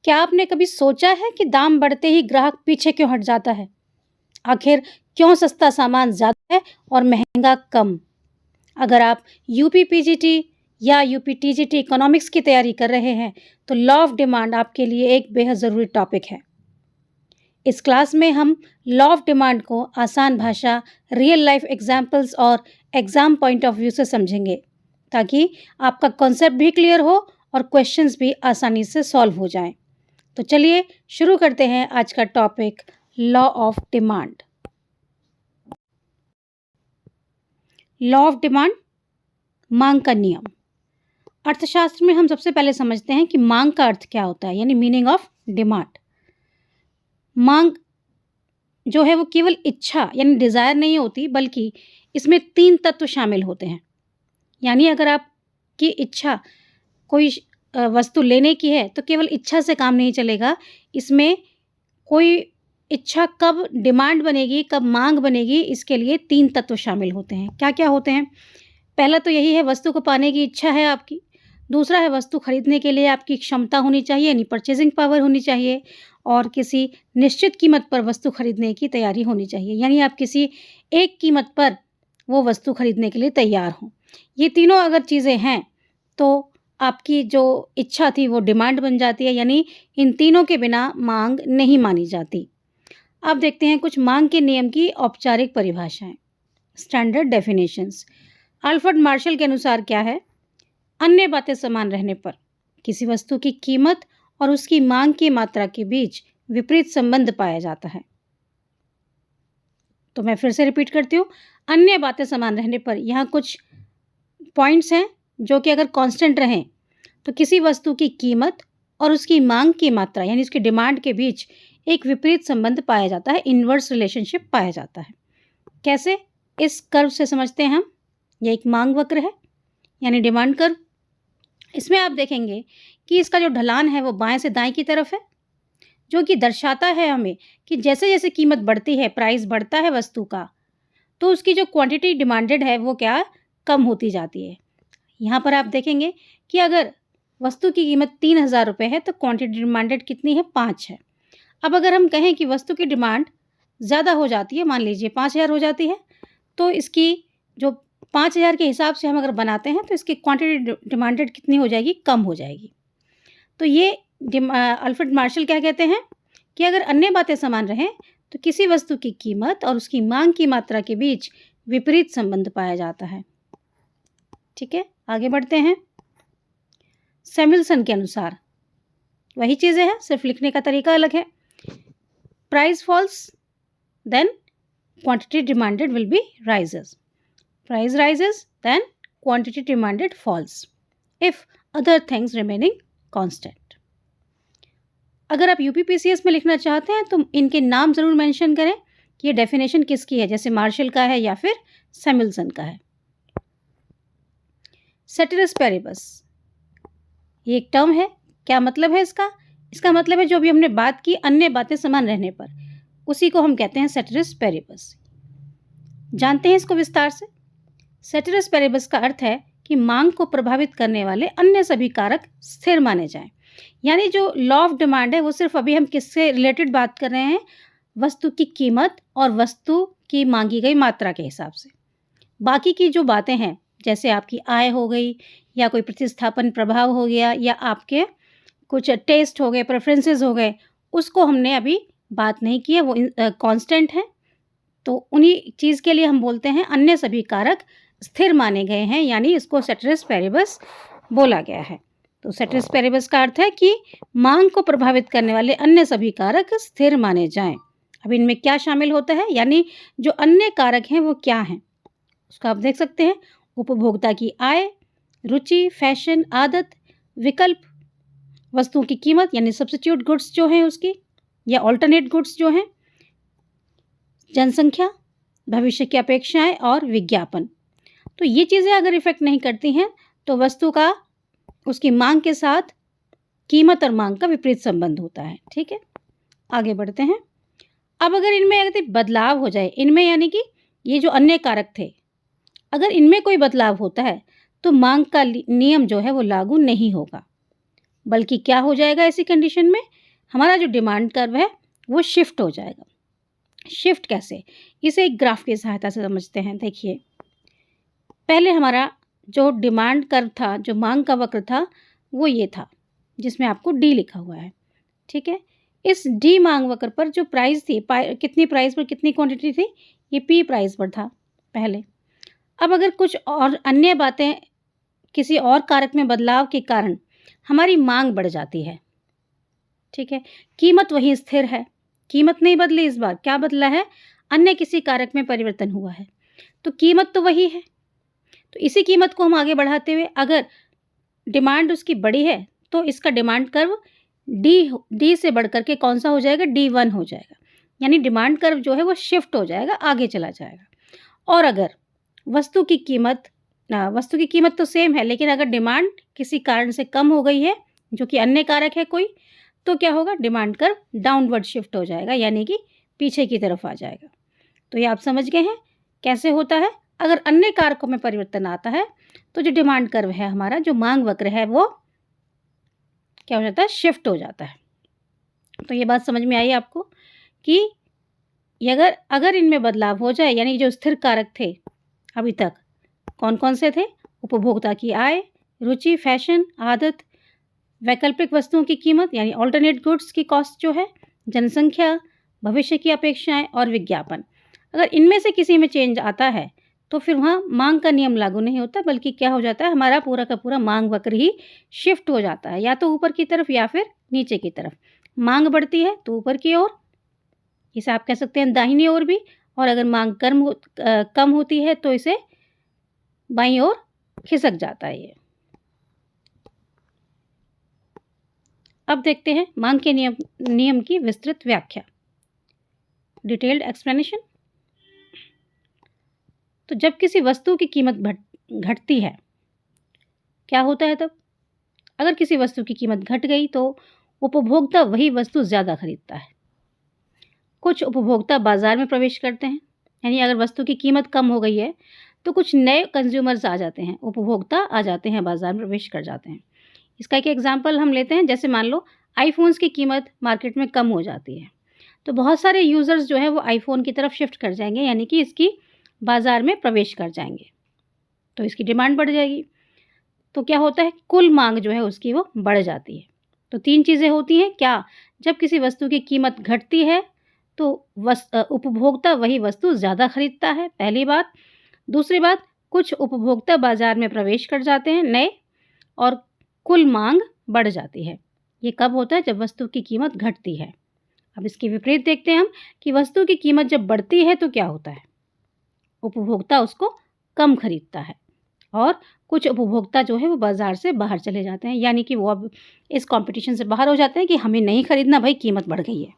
क्या आपने कभी सोचा है कि दाम बढ़ते ही ग्राहक पीछे क्यों हट जाता है? आखिर क्यों सस्ता सामान ज़्यादा है और महँगा कम? अगर आप यूपी पीजीटी या यूपी टीजीटी इकोनॉमिक्स की तैयारी कर रहे हैं, तो लॉ ऑफ डिमांड आपके लिए एक बेहद ज़रूरी टॉपिक है। इस क्लास में हम लॉ ऑफ डिमांड को आसान भाषा, रियल लाइफ एग्जाम्पल्स और एग्जाम पॉइंट ऑफ व्यू से समझेंगे, ताकि आपका कॉन्सेप्ट भी क्लियर हो और क्वेश्चंस भी आसानी से सॉल्व हो जाएं। तो चलिए शुरू करते हैं आज का topic, law of demand. Law of demand, मांग का नियम। अर्थशास्त्र में हम सबसे पहले समझते हैं कि मांग का अर्थ क्या होता है, यानी मीनिंग ऑफ डिमांड। मांग जो है वो केवल इच्छा यानी डिज़ायर नहीं होती, बल्कि इसमें 3 तत्व शामिल होते हैं। यानी अगर आपकी इच्छा कोई वस्तु लेने की है, तो केवल इच्छा से काम नहीं चलेगा। इसमें कोई इच्छा कब डिमांड बनेगी, कब मांग बनेगी, इसके लिए 3 तत्व शामिल होते हैं। क्या-क्या होते हैं? पहला तो यही है, वस्तु को पाने की इच्छा है आपकी। दूसरा है, वस्तु खरीदने के लिए आपकी क्षमता होनी चाहिए, यानी परचेजिंग पावर होनी चाहिए, और किसी निश्चित कीमत पर वस्तु खरीदने की तैयारी होनी चाहिए, यानी आप किसी एक कीमत पर वो वस्तु खरीदने के लिए तैयार हों। ये तीनों अगर चीज़ें हैं, तो आपकी जो इच्छा थी वो डिमांड बन जाती है, यानी इन तीनों के बिना मांग नहीं मानी जाती। अब देखते हैं कुछ मांग के नियम की औपचारिक परिभाषाएं, स्टैंडर्ड डेफिनेशंस। अल्फ्रेड मार्शल के अनुसार क्या है? अन्य बातें समान रहने पर किसी वस्तु की कीमत और उसकी मांग की मात्रा के बीच विपरीत संबंध पाया जाता है। तो मैं फिर से रिपीट करती हूँ, अन्य बातें समान रहने पर, यहाँ कुछ पॉइंट्स हैं जो कि अगर कांस्टेंट रहें, तो किसी वस्तु की कीमत और उसकी मांग की मात्रा यानी उसकी डिमांड के बीच एक विपरीत संबंध पाया जाता है, इन्वर्स रिलेशनशिप पाया जाता है। कैसे? इस कर्व से समझते हैं हम। यह एक मांग वक्र है, यानी डिमांड कर्व। इसमें आप देखेंगे कि इसका जो ढलान है वो बाएं से दाएं की तरफ है, जो कि दर्शाता है हमें कि जैसे जैसे कीमत बढ़ती है, प्राइस बढ़ता है वस्तु का, तो उसकी जो क्वांटिटी डिमांडेड है वो क्या, कम होती जाती है। यहाँ पर आप देखेंगे कि अगर वस्तु की कीमत 3,000 रुपये है, तो क्वांटिटी डिमांडेड कितनी है? 5 है। अब अगर हम कहें कि वस्तु की डिमांड ज़्यादा हो जाती है, मान लीजिए 5,000 हो जाती है, तो इसकी जो 5,000 के हिसाब से हम अगर बनाते हैं, तो इसकी क्वांटिटी डिमांडेड कितनी हो जाएगी? कम हो जाएगी। तो ये अल्फ्रेड मार्शल क्या कहते हैं कि अगर अन्य बातें समान रहें, तो किसी वस्तु की कीमत और उसकी मांग की मात्रा के बीच विपरीत संबंध पाया जाता है। ठीक है, आगे बढ़ते हैं। सैमुअल्सन के अनुसार वही चीज़ें हैं, सिर्फ लिखने का तरीका अलग है। Price falls, then quantity demanded will be rises. Price rises, then quantity demanded falls if other things remaining constant. अगर आप यूपीपीसीएस में लिखना चाहते हैं, तो इनके नाम ज़रूर मेंशन करें कि ये डेफिनेशन किसकी है, जैसे मार्शल का है या फिर सैमुअल्सन का है। सेटेरिस पेरिबस, ये एक टर्म है। क्या मतलब है इसका? इसका मतलब है जो भी हमने बात की, अन्य बातें समान रहने पर, उसी को हम कहते हैं सेटेरिस पेरिबस। जानते हैं इसको विस्तार से। सेटेरिस पेरिबस का अर्थ है कि मांग को प्रभावित करने वाले अन्य सभी कारक स्थिर माने जाएं। यानी जो लॉ ऑफ डिमांड है वो सिर्फ अभी हम किससे रिलेटेड बात कर रहे हैं? वस्तु की कीमत और वस्तु की मांगी गई मात्रा के हिसाब से। बाकी की जो बातें हैं, जैसे आपकी आय हो गई, या कोई प्रतिस्थापन प्रभाव हो गया, या आपके कुछ टेस्ट हो गए, प्रेफरेंसेस हो गए, उसको हमने अभी बात नहीं की है, वो कांस्टेंट है। तो उन्हीं चीज़ के लिए हम बोलते हैं अन्य सभी कारक स्थिर माने गए हैं, यानी इसको सेटेरिस पेरिबस बोला गया है। तो सेटेरिस पेरिबस का अर्थ है कि मांग को प्रभावित करने वाले अन्य सभी कारक स्थिर माने जाएं। अब इनमें क्या शामिल होता है, यानी जो अन्य कारक हैं वो क्या हैं, उसको आप देख सकते हैं। उपभोक्ता की आय, रुचि, फैशन, आदत, विकल्प, वस्तुओं की कीमत यानी सब्स्टिट्यूट गुड्स जो हैं उसकी, या ऑल्टरनेट गुड्स जो हैं, जनसंख्या, भविष्य की अपेक्षाएं और विज्ञापन। तो ये चीज़ें अगर इफेक्ट नहीं करती हैं, तो वस्तु का उसकी मांग के साथ कीमत और मांग का विपरीत संबंध होता है। ठीक है, आगे बढ़ते हैं। अब अगर इनमें अगर बदलाव हो जाए, इनमें यानी कि ये जो अन्य कारक थे, अगर इनमें कोई बदलाव होता है, तो मांग का नियम जो है वो लागू नहीं होगा, बल्कि क्या हो जाएगा ऐसी कंडीशन में हमारा जो डिमांड कर्व है वो शिफ्ट हो जाएगा। शिफ्ट कैसे, इसे एक ग्राफ की सहायता से समझते हैं। देखिए, पहले हमारा जो डिमांड कर्व था, जो मांग का वक्र था, वो ये था जिसमें आपको डी लिखा हुआ है, ठीक है। इस डी मांग वक्र पर जो प्राइस थी, कितनी प्राइस पर कितनी क्वांटिटी थी, ये पी प्राइस पर था पहले। अब अगर कुछ और अन्य बातें, किसी और कारक में बदलाव के कारण हमारी मांग बढ़ जाती है, ठीक है। कीमत वही स्थिर है, कीमत नहीं बदली, इस बार क्या बदला है, अन्य किसी कारक में परिवर्तन हुआ है, तो कीमत तो वही है। तो इसी कीमत को हम आगे बढ़ाते हुए, अगर डिमांड उसकी बड़ी है तो इसका डिमांड कर्व डी से बढ़ करके कौन सा हो जाएगा, D1 हो जाएगा। यानी डिमांड कर्व जो है वो शिफ्ट हो जाएगा, आगे चला जाएगा। और अगर वस्तु की कीमत तो सेम है, लेकिन अगर डिमांड किसी कारण से कम हो गई है, जो कि अन्य कारक है कोई, तो क्या होगा, डिमांड कर्व डाउनवर्ड शिफ्ट हो जाएगा, यानी कि पीछे की तरफ आ जाएगा। तो ये आप समझ गए हैं कैसे होता है। अगर अन्य कारकों में परिवर्तन आता है तो जो डिमांड कर्व है हमारा, जो मांग वक्र है, वो क्या हो जाता है, शिफ्ट हो जाता है। तो ये बात समझ में आई आपको कि अगर इनमें बदलाव हो जाए, यानी जो स्थिर कारक थे अभी तक कौन कौन से थे, उपभोक्ता की आय, रुचि, फैशन, आदत, वैकल्पिक वस्तुओं की कीमत यानी ऑल्टरनेट गुड्स की कॉस्ट जो है, जनसंख्या, भविष्य की अपेक्षाएं और विज्ञापन, अगर इनमें से किसी में चेंज आता है तो फिर वहाँ मांग का नियम लागू नहीं होता, बल्कि क्या हो जाता है, हमारा पूरा का पूरा मांग वक्र ही शिफ्ट हो जाता है, या तो ऊपर की तरफ या फिर नीचे की तरफ। मांग बढ़ती है तो ऊपर की ओर, इसे आप कह सकते हैं दाहिनी ओर भी, और अगर मांग कम होती है तो इसे बाईं ओर खिसक जाता है ये। अब देखते हैं मांग के नियम की विस्तृत व्याख्या, डिटेल्ड एक्सप्लेनेशन। तो जब किसी वस्तु की कीमत घटती है, क्या होता है तब, अगर किसी वस्तु की कीमत घट गई तो उपभोक्ता वही वस्तु ज़्यादा खरीदता है। कुछ उपभोक्ता बाजार में प्रवेश करते हैं, यानी अगर वस्तु की कीमत कम हो गई है तो कुछ नए कंज्यूमर्स आ जाते हैं, उपभोक्ता आ जाते हैं, बाजार में प्रवेश कर जाते हैं। इसका एक एग्जाम्पल हम लेते हैं, जैसे मान लो आईफोन्स की कीमत मार्केट में कम हो जाती है, तो बहुत सारे यूज़र्स जो है वो आईफोन की तरफ शिफ्ट कर जाएंगे, यानी कि इसकी बाज़ार में प्रवेश कर जाएंगे, तो इसकी डिमांड बढ़ जाएगी। तो क्या होता है, कुल मांग जो है उसकी वो बढ़ जाती है। तो तीन चीज़ें होती हैं, क्या, जब किसी वस्तु की कीमत घटती है तो उपभोक्ता वही वस्तु ज़्यादा खरीदता है, पहली बात। दूसरी बात, कुछ उपभोक्ता बाज़ार में प्रवेश कर जाते हैं नए, और कुल मांग बढ़ जाती है। ये कब होता है, जब वस्तु की कीमत घटती है। अब इसके विपरीत देखते हैं हम कि वस्तु की कीमत जब बढ़ती है तो क्या होता है, उपभोक्ता उसको कम खरीदता है, और कुछ उपभोक्ता जो है वो बाज़ार से बाहर चले जाते हैं, यानी कि वो अब इस कंपटीशन से बाहर हो जाते हैं कि हमें नहीं खरीदना भाई, कीमत बढ़ गई है।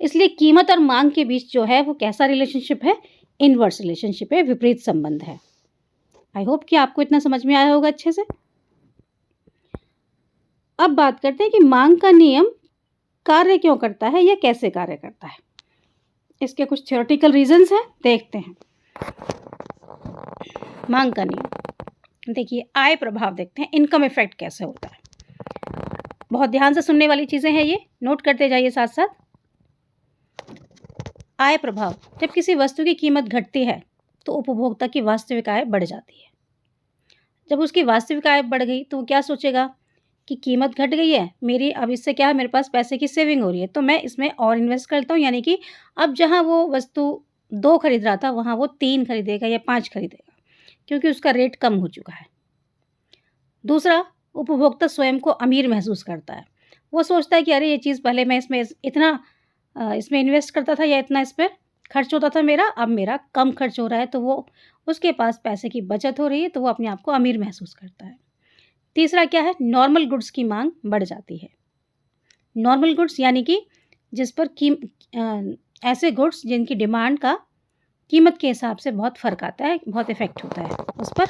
इसलिए कीमत और मांग के बीच जो है वो कैसा रिलेशनशिप है, इनवर्स रिलेशनशिप है, विपरीत संबंध है। आई होप कि आपको इतना समझ में आया होगा अच्छे से। अब बात करते हैं कि मांग का नियम कार्य क्यों करता है या कैसे कार्य करता है। इसके कुछ थ्योरेटिकल रीजंस हैं, देखते हैं। मांग का नियम, देखिए आय प्रभाव देखते हैं, इनकम इफेक्ट कैसे होता है। बहुत ध्यान से सुनने वाली चीज़ें हैं ये, नोट करते जाइए साथ साथ। आय प्रभाव, जब किसी वस्तु की कीमत घटती है तो उपभोक्ता की वास्तविक आय बढ़ जाती है। जब उसकी वास्तविक आय बढ़ गई तो वो क्या सोचेगा कि कीमत घट गई है मेरी, अब इससे क्या है, मेरे पास पैसे की सेविंग हो रही है, तो मैं इसमें और इन्वेस्ट करता हूँ, यानी कि अब जहाँ वो वस्तु 2 खरीद रहा था वहाँ वो 3 खरीदेगा या 5 खरीदेगा, क्योंकि उसका रेट कम हो चुका है। दूसरा, उपभोक्ता स्वयं को अमीर महसूस करता है। वो सोचता है कि अरे ये चीज़ पहले मैं इसमें इन्वेस्ट करता था या इतना इस पर खर्च होता था मेरा, अब मेरा कम खर्च हो रहा है, तो वो उसके पास पैसे की बचत हो रही है, तो वो अपने आप को अमीर महसूस करता है। तीसरा क्या है, नॉर्मल गुड्स की मांग बढ़ जाती है। नॉर्मल गुड्स यानी कि जिस पर ऐसे गुड्स जिनकी डिमांड का कीमत के हिसाब से बहुत फ़र्क आता है, बहुत इफ़ेक्ट होता है उस पर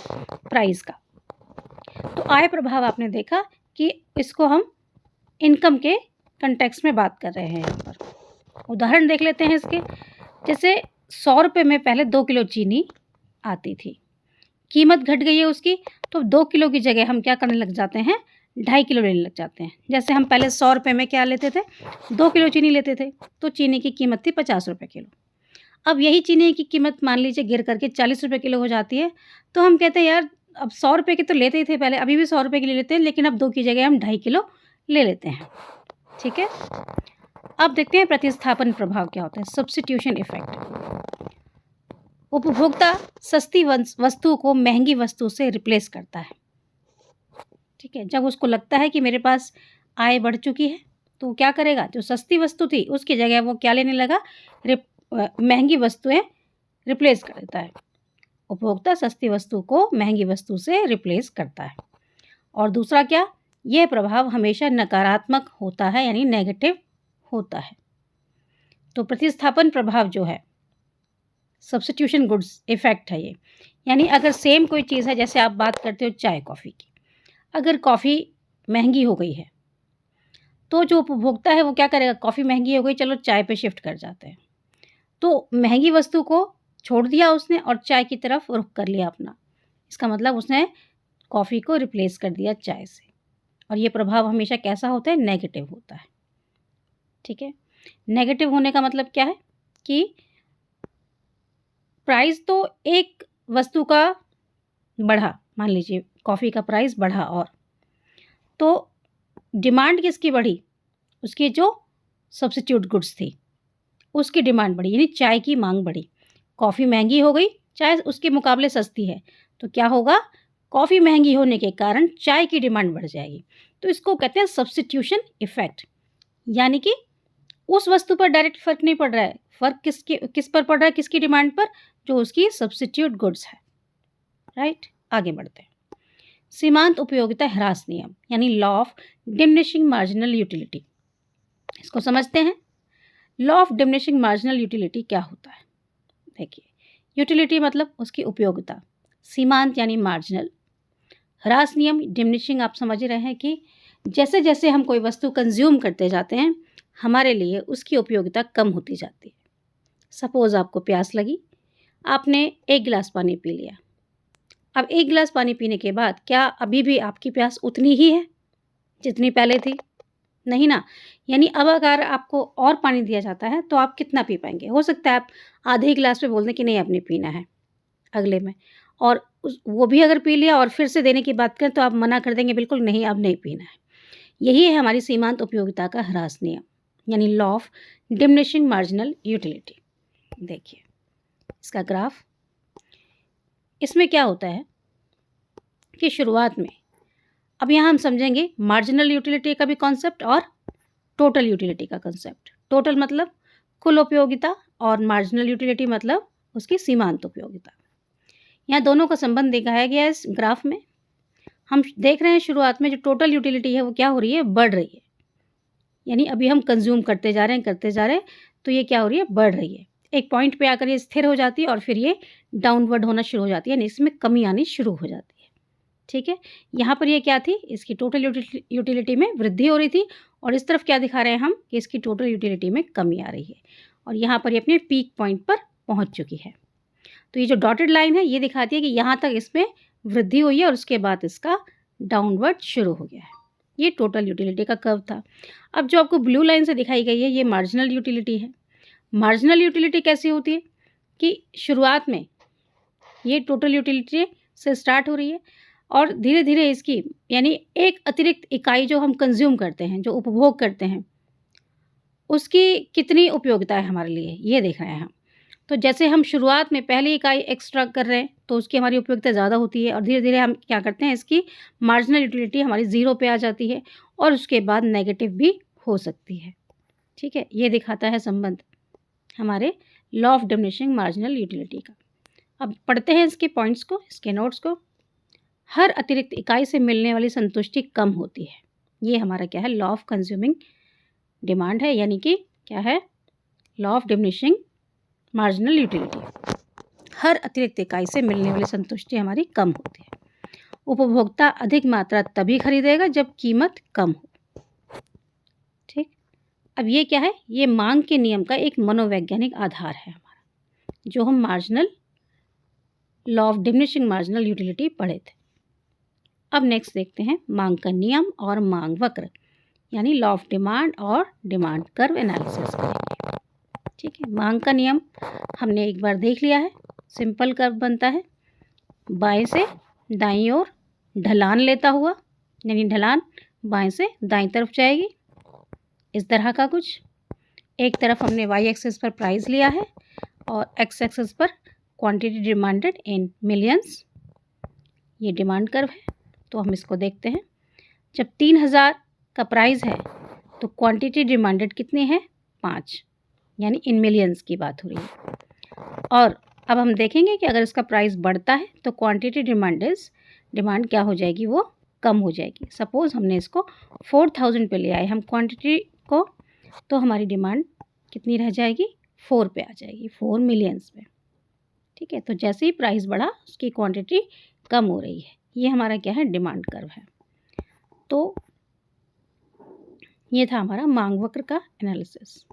प्राइस का। तो आय प्रभाव आपने देखा कि इसको हम इनकम के कंटेक्स्ट में बात कर रहे हैं। यहाँ पर उदाहरण देख लेते हैं इसके, जैसे 100 रुपये में पहले 2 किलो चीनी आती थी, कीमत घट गई है उसकी, तो 2 किलो की जगह हम क्या करने लग जाते हैं, 2.5 किलो लेने लग जाते हैं। जैसे हम पहले 100 रुपये में क्या लेते थे, 2 किलो चीनी लेते थे, तो चीनी की कीमत थी 50 रुपये किलो। अब यही चीनी की कीमत मान लीजिए गिर करके 40 रुपये किलो हो जाती है, तो हम कहते हैं यार अब 100 रुपये की तो लेते ही थे पहले, अभी भी 100 रुपये की ले लेते हैं, लेकिन अब 2 की जगह हम 2.5 किलो ले लेते हैं। ठीक है, अब देखते हैं प्रतिस्थापन प्रभाव क्या होता है, सब्स्टिट्यूशन इफेक्ट। उपभोक्ता सस्ती वस्तु को महंगी वस्तु से रिप्लेस करता है। ठीक है, जब उसको लगता है कि मेरे पास आय बढ़ चुकी है, तो वो क्या करेगा, जो सस्ती वस्तु थी उसकी जगह वो क्या लेने लगा, महंगी वस्तुएं रिप्लेस कर देता है। उपभोक्ता सस्ती वस्तु को महंगी वस्तु से रिप्लेस करता है। और दूसरा क्या, यह प्रभाव हमेशा नकारात्मक होता है, यानी नेगेटिव होता है। तो प्रतिस्थापन प्रभाव जो है, सब्स्टिट्यूशन गुड्स इफेक्ट है ये, यानी अगर सेम कोई चीज़ है, जैसे आप बात करते हो चाय कॉफ़ी की, अगर कॉफ़ी महंगी हो गई है तो जो उपभोक्ता है वो क्या करेगा, कॉफ़ी महंगी हो गई, चलो चाय पे शिफ्ट कर जाते हैं। तो महंगी वस्तु को छोड़ दिया उसने और चाय की तरफ रुख कर लिया अपना। इसका मतलब उसने कॉफ़ी को रिप्लेस कर दिया चाय से। और ये प्रभाव हमेशा कैसा होता है, नेगेटिव होता है। ठीक है, नेगेटिव होने का मतलब क्या है कि प्राइस तो एक वस्तु का बढ़ा, मान लीजिए कॉफ़ी का प्राइस बढ़ा, और तो डिमांड किसकी बढ़ी, उसकी जो सब्स्टिट्यूट गुड्स थी उसकी डिमांड बढ़ी, यानी चाय की मांग बढ़ी। कॉफ़ी महंगी हो गई, चाय उसके मुकाबले सस्ती है, तो क्या होगा, कॉफ़ी महंगी होने के कारण चाय की डिमांड बढ़ जाएगी। तो इसको कहते हैं सब्स्टिट्यूशन इफेक्ट, यानी कि उस वस्तु पर डायरेक्ट फ़र्क नहीं पड़ रहा है, फ़र्क किस पर पड़ रहा है, किसकी डिमांड पर, जो उसकी सब्स्टिट्यूट गुड्स है। राइट, आगे बढ़ते हैं। सीमांत उपयोगिता ह्रास नियम, यानी law of diminishing marginal utility, इसको समझते हैं। Law of diminishing marginal utility क्या होता है, देखिए, यूटिलिटी मतलब उसकी उपयोगिता, सीमांत यानी मार्जिनल, ह्रास नियम डिमिनिशिंग, आप समझ रहे हैं कि जैसे जैसे हम कोई वस्तु कंज्यूम करते जाते हैं हमारे लिए उसकी उपयोगिता कम होती जाती है। सपोज़ आपको प्यास लगी, आपने 1 गिलास पानी पी लिया। अब 1 गिलास पानी पीने के बाद क्या अभी भी आपकी प्यास उतनी ही है जितनी पहले थी? नहीं ना। यानी अब अगर आपको और पानी दिया जाता है तो आप कितना पी पाएंगे? हो सकता है आप आधे गिलास में बोल दें कि नहीं अब नहीं पीना है अगले में, और वो भी अगर पी लिया और फिर से देने की बात करें तो आप मना कर देंगे, बिल्कुल नहीं अब नहीं पीना है। यही है हमारी सीमांत उपयोगिता का ह्रास नियम, यानी law of diminishing marginal utility. देखिए इसका ग्राफ, इसमें क्या होता है कि शुरुआत में, अब यहाँ हम समझेंगे मार्जिनल यूटिलिटी का भी कॉन्सेप्ट और टोटल यूटिलिटी का कॉन्सेप्ट। टोटल मतलब कुल उपयोगिता और मार्जिनल यूटिलिटी मतलब उसकी सीमांत उपयोगिता। यहाँ दोनों का संबंध दिखाया गया है इस ग्राफ में। हम देख रहे हैं शुरुआत में जो टोटल यूटिलिटी है वो क्या हो रही है, बढ़ रही है, यानी अभी हम कंज्यूम करते जा रहे हैं तो ये क्या हो रही है, बढ़ रही है। एक पॉइंट पे आकर ये स्थिर हो जाती है और फिर ये डाउनवर्ड होना शुरू हो जाती है, यानी इसमें कमी आनी शुरू हो जाती है। ठीक है, यहाँ पर ये क्या थी, इसकी टोटल यूटिलिटी में वृद्धि हो रही थी, और इस तरफ क्या दिखा रहे हैं हम कि इसकी टोटल यूटिलिटी में कमी आ रही है, और यहाँ पर ये अपने पीक पॉइंट पर पहुँच चुकी है। तो ये जो डॉटेड लाइन है ये दिखाती है कि यहाँ तक इसमें वृद्धि हुई है और उसके बाद इसका डाउनवर्ड शुरू हो गया है। ये टोटल यूटिलिटी का कर्व था। अब जो आपको ब्लू लाइन से दिखाई गई है ये मार्जिनल यूटिलिटी है। मार्जिनल यूटिलिटी कैसी होती है कि शुरुआत में ये टोटल यूटिलिटी से स्टार्ट हो रही है और धीरे धीरे इसकी, यानी एक अतिरिक्त इकाई जो हम कंज्यूम करते हैं, जो उपभोग करते हैं, उसकी कितनी उपयोगिता है हमारे लिए, ये देख रहे हैं हम। तो जैसे हम शुरुआत में पहली इकाई एक्स्ट्रा कर रहे हैं तो उसकी हमारी उपयोगिता ज़्यादा होती है, और धीरे धीरे हम क्या करते हैं, इसकी मार्जिनल यूटिलिटी हमारी 0 पे आ जाती है और उसके बाद नेगेटिव भी हो सकती है। ठीक है, ये दिखाता है संबंध हमारे law of diminishing marginal utility का। अब पढ़ते हैं इसके पॉइंट्स को, इसके नोट्स को। हर अतिरिक्त इकाई से मिलने वाली संतुष्टि कम होती है। ये हमारा क्या है, लॉ ऑफ कंज्यूमिंग डिमांड है, यानी कि क्या है, law of diminishing marginal utility. हर अतिरिक्त इकाई से मिलने वाली संतुष्टि हमारी कम होती है। उपभोक्ता अधिक मात्रा तभी खरीदेगा जब कीमत कम हो। ठीक, अब ये क्या है, ये मांग के नियम का एक मनोवैज्ञानिक आधार है हमारा, जो हम marginal law of diminishing marginal utility पढ़े थे। अब नेक्स्ट देखते हैं मांग का नियम और मांग वक्र, यानी लॉ ऑफ डिमांड और डिमांड कर्व एनालिसिस करेंगे। ठीक है, मांग का नियम हमने एक बार देख लिया है। सिंपल कर्व बनता है, बाएं से दाईं ओर ढलान लेता हुआ, यानी ढलान बाएं से दाईं तरफ जाएगी, इस तरह का कुछ। एक तरफ हमने वाई एक्सिस पर प्राइस लिया है और एक्स एक्सिस पर क्वांटिटी डिमांडेड इन मिलियंस, ये डिमांड कर्व है। तो हम इसको देखते हैं। जब 3000 का प्राइस है तो क्वांटिटी डिमांडेड कितनी है? 5, यानी इन मिलियंस की बात हो रही है। और अब हम देखेंगे कि अगर इसका प्राइस बढ़ता है तो क्वांटिटी डिमांड क्या हो जाएगी? वो कम हो जाएगी। सपोज़ हमने इसको 4000 पे ले आए हम क्वांटिटी को, तो हमारी डिमांड कितनी रह जाएगी? 4 पे आ जाएगी, 4 मिलियंस पे। ठीक है, तो जैसे ही प्राइस बढ़ा उसकी क्वांटिटी कम हो रही है। ये हमारा क्या है? डिमांड कर्व है। तो ये था हमारा मांग वक्र का एनालिसिस।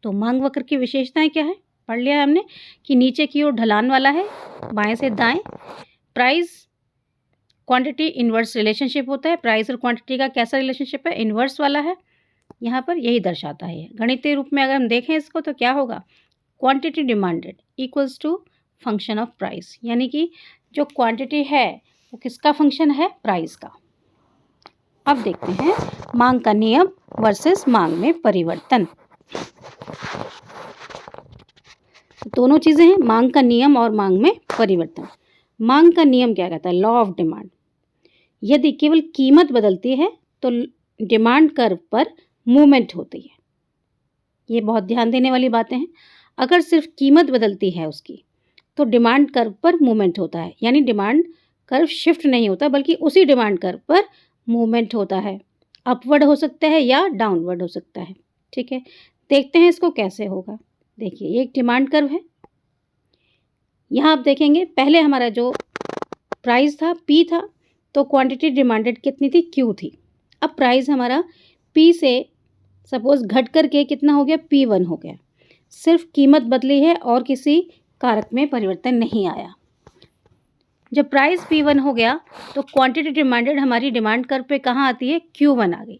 तो मांग वक्र की विशेषताएं क्या है? पढ़ लिया है हमने कि नीचे की ओर ढलान वाला है, बाएं से दाएं। प्राइस क्वांटिटी इन्वर्स रिलेशनशिप होता है। प्राइस और क्वांटिटी का कैसा रिलेशनशिप है? इन्वर्स वाला है। यहाँ पर यही दर्शाता है। गणितीय रूप में अगर हम देखें इसको तो क्या होगा? Quantity demanded equals to function of price, यानी कि जो क्वांटिटी है वो किसका फंक्शन है? प्राइस का। अब देखते हैं मांग का नियम वर्सेस मांग में परिवर्तन। दोनों चीज़ें हैं, मांग का नियम और मांग में परिवर्तन। मांग का नियम क्या कहता है? Law of demand. यदि केवल कीमत बदलती है तो डिमांड कर्व पर मूवमेंट होती है। ये बहुत ध्यान देने वाली बातें हैं। अगर सिर्फ कीमत बदलती है उसकी तो डिमांड कर्व पर मूवमेंट होता है, यानी डिमांड कर्व शिफ्ट नहीं होता बल्कि उसी डिमांड कर्व पर मूवमेंट होता है। अपवर्ड हो सकता है या डाउनवर्ड हो सकता है। ठीक है, देखते हैं इसको कैसे होगा। देखिए, ये एक डिमांड कर्व है। यहाँ आप देखेंगे पहले हमारा जो प्राइस था P था, तो क्वांटिटी डिमांडेड कितनी थी? Q थी। अब प्राइस हमारा P से सपोज घट करके कितना हो गया? P1 हो गया। सिर्फ कीमत बदली है और किसी कारक में परिवर्तन नहीं आया। जब प्राइस P1 हो गया तो क्वांटिटी डिमांडेड हमारी डिमांड कर्व पे कहाँ आती है? Q1 आ गई।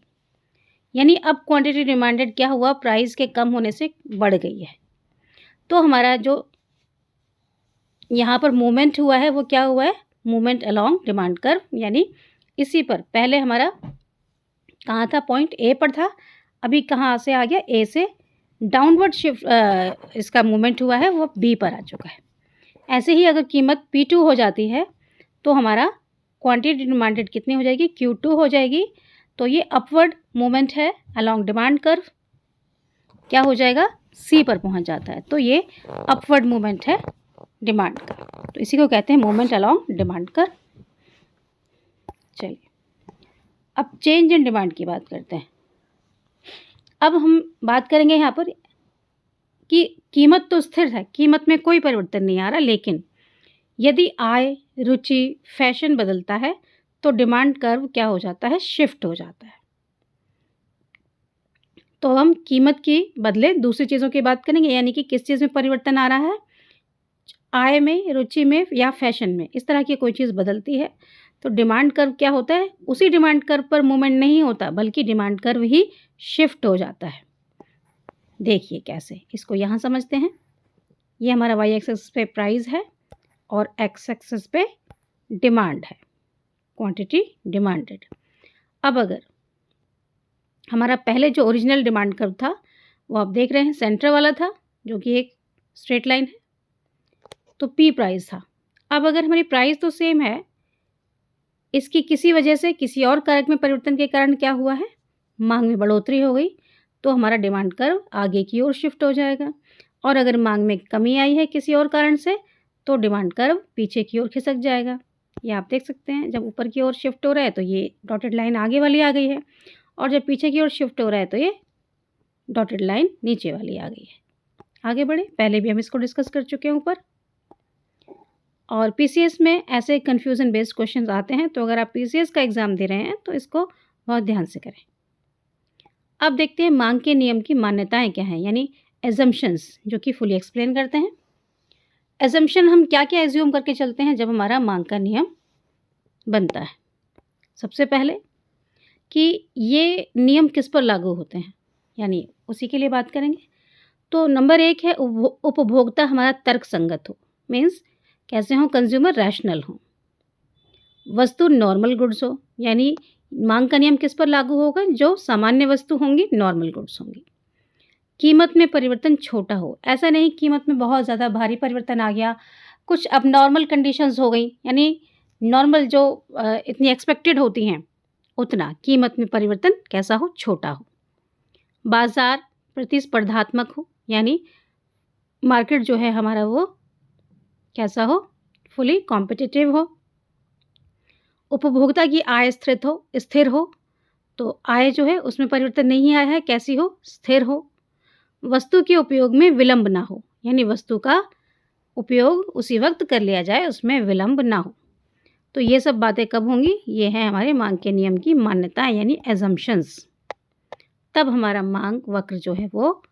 यानी अब क्वांटिटी डिमांडेड क्या हुआ? प्राइस के कम होने से बढ़ गई है। तो हमारा जो यहाँ पर मूवमेंट हुआ है वो क्या हुआ है? मूवमेंट अलोंग डिमांड कर्व, यानी इसी पर पहले हमारा कहाँ था? पॉइंट A पर था, अभी कहाँ से आ गया? A से डाउनवर्ड शिफ्ट इसका मूवमेंट हुआ है, वो B पर आ चुका है। ऐसे ही अगर कीमत P2 हो जाती है तो हमारा क्वांटिटी डिमांडेड कितनी हो जाएगी? Q2 हो जाएगी। तो ये अपवर्ड मूवमेंट है अलोंग डिमांड कर्व, क्या हो जाएगा? C पर पहुंच जाता है। तो ये अपवर्ड मूवमेंट है डिमांड का, तो इसी को कहते हैं मूवमेंट अलोंग डिमांड कर्व। चलिए अब चेंज इन डिमांड की बात करते हैं। अब हम बात करेंगे यहाँ पर कि कीमत तो स्थिर है, कीमत में कोई परिवर्तन नहीं आ रहा, लेकिन यदि आय, रुचि, फैशन बदलता है तो डिमांड कर्व क्या हो जाता है? शिफ्ट हो जाता है। तो हम कीमत की बदले दूसरी चीज़ों की बात करेंगे, यानी कि किस चीज़ में परिवर्तन आ रहा है? आय में, रुचि में या फैशन में, इस तरह की कोई चीज़ बदलती है तो डिमांड कर्व क्या होता है? उसी डिमांड कर्व पर मूवमेंट नहीं होता बल्कि डिमांड कर्व ही शिफ्ट हो जाता है। देखिए कैसे, इसको यहाँ समझते हैं। ये हमारा वाई एक्सिस पे प्राइस है और एक्स एक्सिस पे डिमांड है, क्वांटिटी डिमांडेड। अब अगर हमारा पहले जो ओरिजिनल डिमांड कर्व था वो आप देख रहे हैं सेंटर वाला था, जो कि एक स्ट्रेट लाइन है, तो P प्राइस था। अब अगर हमारी प्राइस तो सेम है, इसकी किसी वजह से किसी और कारक में परिवर्तन के कारण क्या हुआ है? मांग में बढ़ोतरी हो गई, तो हमारा डिमांड कर्व आगे की ओर शिफ्ट हो जाएगा। और अगर मांग में कमी आई है किसी और कारण से तो डिमांड कर्व पीछे की ओर खिसक जाएगा। ये आप देख सकते हैं, जब ऊपर की ओर शिफ्ट हो रहा है तो ये डॉटेड लाइन आगे वाली आ गई है, और जब पीछे की ओर शिफ्ट हो रहा है तो ये डॉटेड लाइन नीचे वाली आ गई है। आगे बढ़े, पहले भी हम इसको डिस्कस कर चुके हैं ऊपर। और पीसीएस में ऐसे कन्फ्यूज़न बेस्ड क्वेश्चंस आते हैं, तो अगर आप पीसीएस का एग्ज़ाम दे रहे हैं तो इसको बहुत ध्यान से करें। अब देखते हैं मांग के नियम की मान्यताएं क्या हैं, यानी एजम्पशंस, जो कि फुली एक्सप्लेन करते हैं। एजम्पशन हम क्या क्या एज्यूम करके चलते हैं जब हमारा मांग का नियम बनता है। सबसे पहले कि ये नियम किस पर लागू होते हैं, यानी उसी के लिए बात करेंगे। तो नंबर 1 है उपभोक्ता हमारा तर्कसंगत हो, मीन्स कैसे हो, कंज्यूमर रैशनल हो। वस्तु नॉर्मल गुड्स हो, यानी मांग का नियम किस पर लागू होगा, जो सामान्य वस्तु होंगी नॉर्मल गुड्स होंगी। कीमत में परिवर्तन छोटा हो, ऐसा नहीं कीमत में बहुत ज़्यादा भारी परिवर्तन आ गया, कुछ अब नॉर्मल कंडीशंस हो गई, यानी नॉर्मल जो इतनी एक्सपेक्टेड होती हैं उतना कीमत में परिवर्तन कैसा हो, छोटा हो। बाजार प्रतिस्पर्धात्मक हो, यानी मार्केट जो है हमारा वो कैसा हो, फुली कॉम्पिटिटिव हो। उपभोक्ता की आय स्थिर हो, तो आय जो है उसमें परिवर्तन नहीं आया है, कैसी हो, स्थिर हो। वस्तु के उपयोग में विलंब ना हो, यानी वस्तु का उपयोग उसी वक्त कर लिया जाए, उसमें विलंब ना हो। तो ये सब बातें कब होंगी, ये है हमारे मांग के नियम की मान्यता, यानी एजम्पशंस। तब हमारा मांग वक्र जो है वो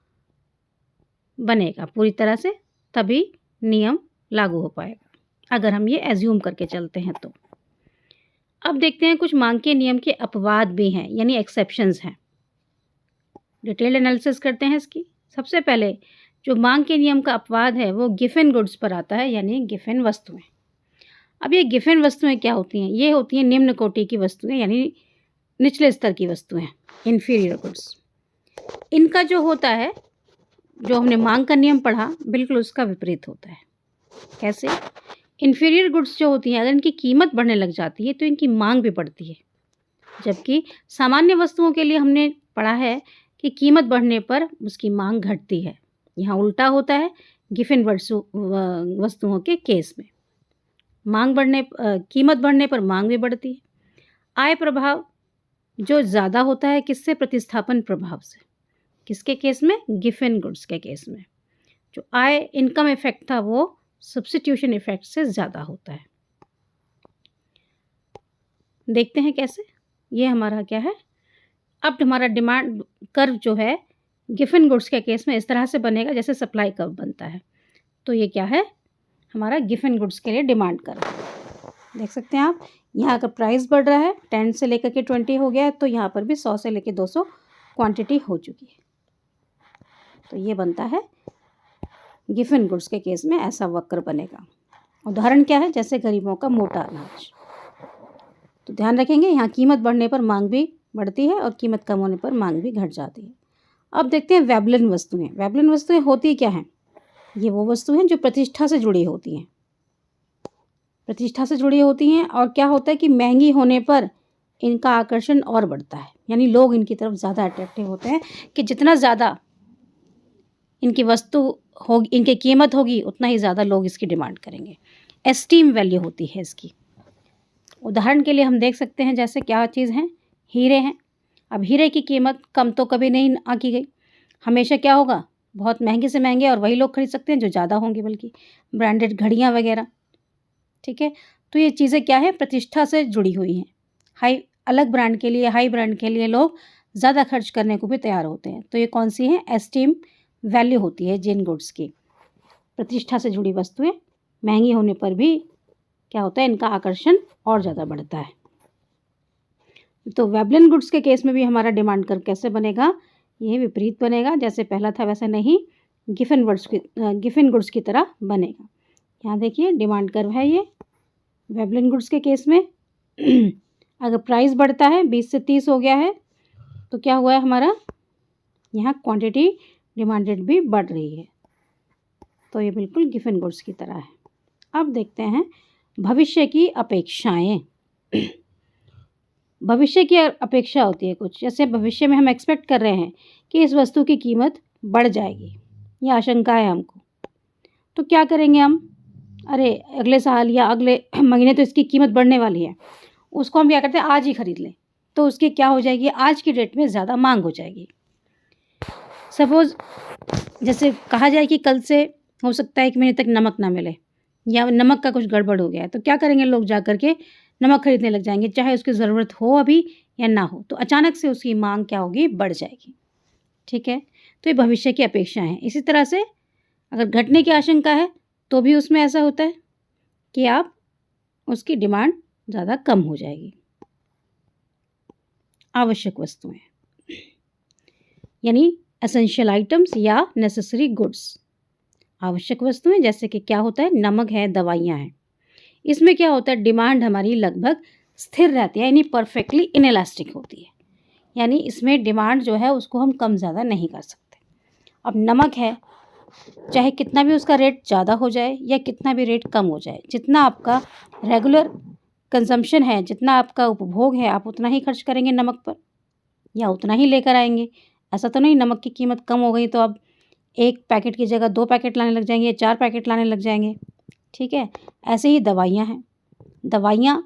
बनेगा पूरी तरह से, तभी नियम लागू हो पाएगा, अगर हम ये एज्यूम करके चलते हैं तो। अब देखते हैं कुछ मांग के नियम के अपवाद भी हैं, यानी एक्सेप्शंस हैं। डिटेल्ड एनालिसिस करते हैं इसकी। सबसे पहले जो मांग के नियम का अपवाद है वो गिफन गुड्स पर आता है, यानी गिफन वस्तुएं। अब ये गिफन वस्तुएं क्या होती हैं, ये होती हैं निम्न कोटि की वस्तुएं, यानी निचले स्तर की वस्तुएं, इन्फीरियर गुड्स। इनका जो होता है, जो हमने मांग का नियम पढ़ा, बिल्कुल उसका विपरीत होता है। कैसे? इन्फीरियर गुड्स जो होती हैं, अगर इनकी कीमत बढ़ने लग जाती है तो इनकी मांग भी बढ़ती है, जबकि सामान्य वस्तुओं के लिए हमने पढ़ा है कि कीमत बढ़ने पर उसकी मांग घटती है। यहाँ उल्टा होता है गिफन वस्तुओं के केस में। कीमत बढ़ने पर मांग भी बढ़ती है। आय प्रभाव जो ज़्यादा होता है किससे, प्रतिस्थापन प्रभाव से। किसके केस में, गिफन गुड्स के केस में। जो आय इनकम इफेक्ट था वो सब्स्टिट्यूशन इफेक्ट से ज़्यादा होता है। देखते हैं कैसे। ये हमारा क्या है, अब हमारा डिमांड कर्व जो है गिफन गुड्स के केस में इस तरह से बनेगा जैसे सप्लाई कर्व बनता है। तो ये क्या है, हमारा गिफन गुड्स के लिए डिमांड कर्व। देख सकते हैं आप, यहाँ अगर प्राइस बढ़ रहा है 10 से लेकर के 20 हो गया है, तो यहाँ पर भी 100 से लेकर 200 क्वांटिटी हो चुकी है। तो ये बनता है गिफन गुड्स के केस में, ऐसा वक्र बनेगा। उदाहरण क्या है, जैसे गरीबों का मोटा अनाज। तो ध्यान रखेंगे, यहाँ कीमत बढ़ने पर मांग भी बढ़ती है और कीमत कम होने पर मांग भी घट जाती है। अब देखते हैं वेबलन वस्तुएं। वेबलन वस्तुएं होती क्या हैं, ये वो वस्तु हैं जो प्रतिष्ठा से जुड़ी होती हैं। प्रतिष्ठा से जुड़ी होती हैं, और क्या होता है कि महंगी होने पर इनका आकर्षण और बढ़ता है, यानी लोग इनकी तरफ ज़्यादा अट्रैक्टिव होते हैं कि जितना ज़्यादा इनकी वस्तु होगी, इनकी कीमत होगी, उतना ही ज़्यादा लोग इसकी डिमांड करेंगे। एस्टीम वैल्यू होती है इसकी। उदाहरण के लिए हम देख सकते हैं, जैसे क्या चीज़ हैं, हीरे हैं। अब हीरे की कीमत कम तो कभी नहीं आंकी गई, हमेशा क्या होगा, बहुत महंगे से महंगे, और वही लोग खरीद सकते हैं जो ज़्यादा होंगे, बल्कि ब्रांडेड घड़ियाँ वगैरह। ठीक है, तो ये चीज़ें क्या है, प्रतिष्ठा से जुड़ी हुई हैं। अलग ब्रांड के लिए, हाई ब्रांड के लिए लोग ज़्यादा खर्च करने को भी तैयार होते हैं। तो ये कौन सी हैं, एस्टीम वैल्यू होती है जिन गुड्स की। प्रतिष्ठा से जुड़ी वस्तुएं महंगी होने पर भी क्या होता है, इनका आकर्षण और ज़्यादा बढ़ता है। तो वेबलन गुड्स के केस में भी हमारा डिमांड कर्व कैसे बनेगा, ये विपरीत बनेगा। जैसे पहला था वैसे नहीं, गिफन गुड्स की तरह बनेगा। यहाँ देखिए डिमांड कर्व है ये वेबलन गुड्स के केस में। अगर प्राइस बढ़ता है 20 से 30 हो गया है, तो क्या हुआ है हमारा, यहाँ क्वांटिटी डिमांडेड भी बढ़ रही है। तो ये बिल्कुल गिफन गुड्स की तरह है। अब देखते हैं भविष्य की अपेक्षाएं। भविष्य की अपेक्षा होती है कुछ, जैसे भविष्य में हम एक्सपेक्ट कर रहे हैं कि इस वस्तु की कीमत बढ़ जाएगी, ये आशंका है हमको। तो क्या करेंगे हम, अरे अगले साल या अगले महीने तो इसकी कीमत बढ़ने वाली है, उसको हम क्या करते हैं, आज ही खरीद लें। तो उसकी क्या हो जाएगी, आज की डेट में ज़्यादा मांग हो जाएगी। सपोज़ जैसे कहा जाए कि कल से हो सकता है 1 महीने तक नमक ना मिले, या नमक का कुछ गड़बड़ हो गया है, तो क्या करेंगे, लोग जा कर के नमक खरीदने लग जाएंगे, चाहे उसकी ज़रूरत हो अभी या ना हो। तो अचानक से उसकी मांग क्या होगी, बढ़ जाएगी। ठीक है, तो ये भविष्य की अपेक्षा है। इसी तरह से अगर घटने की आशंका है तो भी उसमें ऐसा होता है कि आप उसकी डिमांड ज़्यादा कम हो जाएगी। आवश्यक वस्तुएं यानी एसेंशियल आइटम्स या नेसेसरी गुड्स। आवश्यक वस्तुएं जैसे कि क्या होता है, नमक है, दवाइयाँ हैं। इसमें क्या होता है, डिमांड हमारी लगभग स्थिर रहती है, यानी परफेक्टली इनइलास्टिक होती है। यानी इसमें डिमांड जो है उसको हम कम ज़्यादा नहीं कर सकते। अब नमक है, चाहे कितना भी उसका रेट ज़्यादा हो जाए या कितना भी रेट कम हो जाए, जितना आपका रेगुलर कंजम्पशन है, जितना आपका उपभोग है, आप उतना ही खर्च करेंगे नमक पर या उतना ही लेकर आएंगे। ऐसा तो नहीं नमक की कीमत कम हो गई तो अब 1 पैकेट की जगह 2 पैकेट लाने लग जाएंगे, 4 पैकेट लाने लग जाएंगे। ठीक है, ऐसे ही दवाइयाँ हैं। दवाइयाँ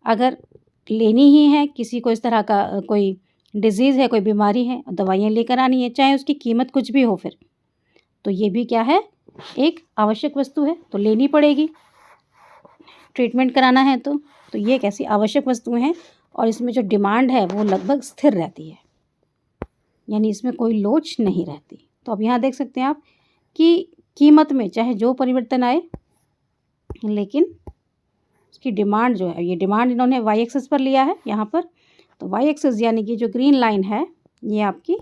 अगर लेनी ही है, किसी को इस तरह का कोई डिजीज़ है, कोई बीमारी है, दवाइयाँ लेकर आनी है, चाहे उसकी कीमत कुछ भी हो फिर, तो ये भी क्या है, एक आवश्यक वस्तु है, तो लेनी पड़ेगी। ट्रीटमेंट कराना है तो ये एक ऐसी आवश्यक वस्तुएं हैं और इसमें जो डिमांड है वो लगभग स्थिर रहती है, यानी इसमें कोई लोच नहीं रहती। तो अब यहाँ देख सकते हैं आप कि कीमत में चाहे जो परिवर्तन आए, लेकिन उसकी डिमांड जो है, ये डिमांड इन्होंने वाई एक्सिस पर लिया है यहाँ पर, तो वाई एक्सिस यानी कि जो ग्रीन लाइन है ये आपकी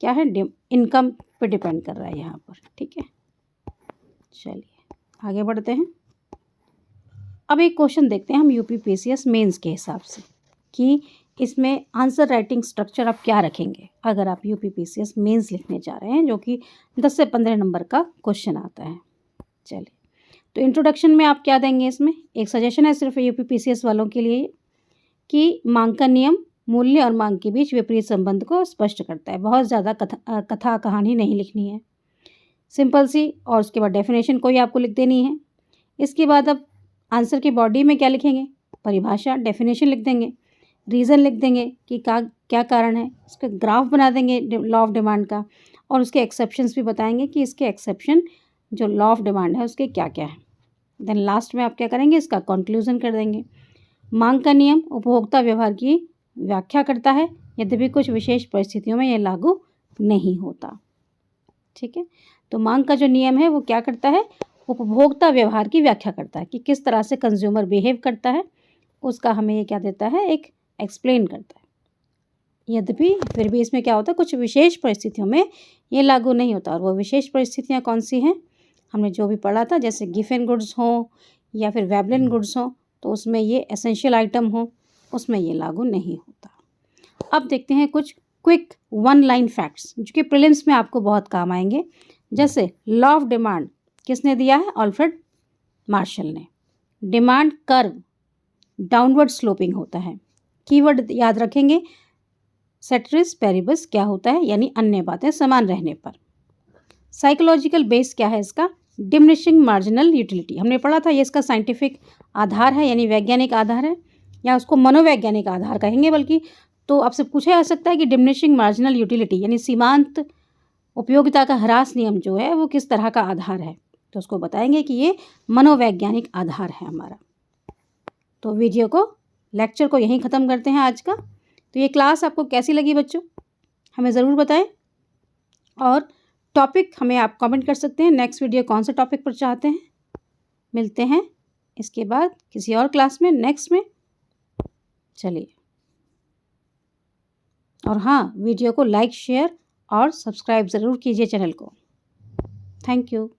क्या है, इनकम पे डिपेंड कर रहा है यहाँ पर। ठीक है, चलिए आगे बढ़ते हैं। अब एक क्वेश्चन देखते हैं हम यूपीपीसीएस मेंस के हिसाब से कि इसमें आंसर राइटिंग स्ट्रक्चर आप क्या रखेंगे अगर आप यूपीपीसीएस मेंस लिखने जा रहे हैं, जो कि 10 से 15 नंबर का क्वेश्चन आता है। चलिए, तो इंट्रोडक्शन में आप क्या देंगे, इसमें एक सजेशन है सिर्फ यूपीपीसीएस वालों के लिए कि मांग का नियम मूल्य और मांग के बीच विपरीत संबंध को स्पष्ट करता है। बहुत ज़्यादा कथा कहानी नहीं लिखनी है, सिंपल सी, और उसके बाद डेफिनेशन कोई आपको लिख देनी है। इसके बाद अब आंसर की बॉडी में क्या लिखेंगे, परिभाषा, डेफिनेशन लिख देंगे, रीज़न लिख देंगे कि क्या कारण है, उसका ग्राफ बना देंगे लॉ ऑफ डिमांड का, और उसके एक्सेप्शंस भी बताएंगे कि इसके एक्सेप्शन जो लॉ ऑफ डिमांड है उसके क्या क्या है। देन लास्ट में आप क्या करेंगे, इसका कंक्लूजन कर देंगे। मांग का नियम उपभोक्ता व्यवहार की व्याख्या करता है, यद्यपि कुछ विशेष परिस्थितियों में यह लागू नहीं होता। ठीक है, तो मांग का जो नियम है वो क्या करता है, उपभोक्ता व्यवहार की व्याख्या करता है कि किस तरह से कंज्यूमर बिहेव करता है, उसका हमें ये क्या देता है, एक एक्सप्लेन करता है। यद्यपि फिर भी इसमें क्या होता है, कुछ विशेष परिस्थितियों में ये लागू नहीं होता, और वो विशेष परिस्थितियाँ कौन सी हैं, हमने जो भी पढ़ा था, जैसे गिफन गुड्स हों या फिर वेबलिन गुड्स हों, तो उसमें ये एसेंशियल आइटम हो, उसमें ये लागू नहीं होता। अब देखते हैं कुछ क्विक 1 लाइन फैक्ट्स जो कि प्रीलिम्स में आपको बहुत काम आएंगे। जैसे लॉ ऑफ डिमांड किसने दिया है, अल्फ्रेड मार्शल ने। डिमांड कर्व डाउनवर्ड स्लोपिंग होता है। कीवर्ड याद रखेंगे, सेटरिस पेरिबस क्या होता है, यानी अन्य बातें समान रहने पर। साइकोलॉजिकल बेस क्या है इसका, डिमिनिशिंग मार्जिनल यूटिलिटी, हमने पढ़ा था, ये इसका साइंटिफिक आधार है, यानी वैज्ञानिक आधार है, या उसको मनोवैज्ञानिक आधार कहेंगे बल्कि। तो आपसे पूछा जा सकता है कि डिमिनिशिंग मार्जिनल यूटिलिटी यानी सीमांत उपयोगिता का ह्रास नियम जो है वो किस तरह का आधार है, तो उसको बताएंगे कि ये मनोवैज्ञानिक आधार है हमारा। तो वीडियो को, लेक्चर को यहीं ख़त्म करते हैं आज का। तो ये क्लास आपको कैसी लगी बच्चों, हमें ज़रूर बताएं, और टॉपिक हमें आप कमेंट कर सकते हैं, नेक्स्ट वीडियो कौन से टॉपिक पर चाहते हैं। मिलते हैं इसके बाद किसी और क्लास में, नेक्स्ट में। चलिए, और हाँ, वीडियो को लाइक, शेयर और सब्सक्राइब ज़रूर कीजिए चैनल को। Thank you.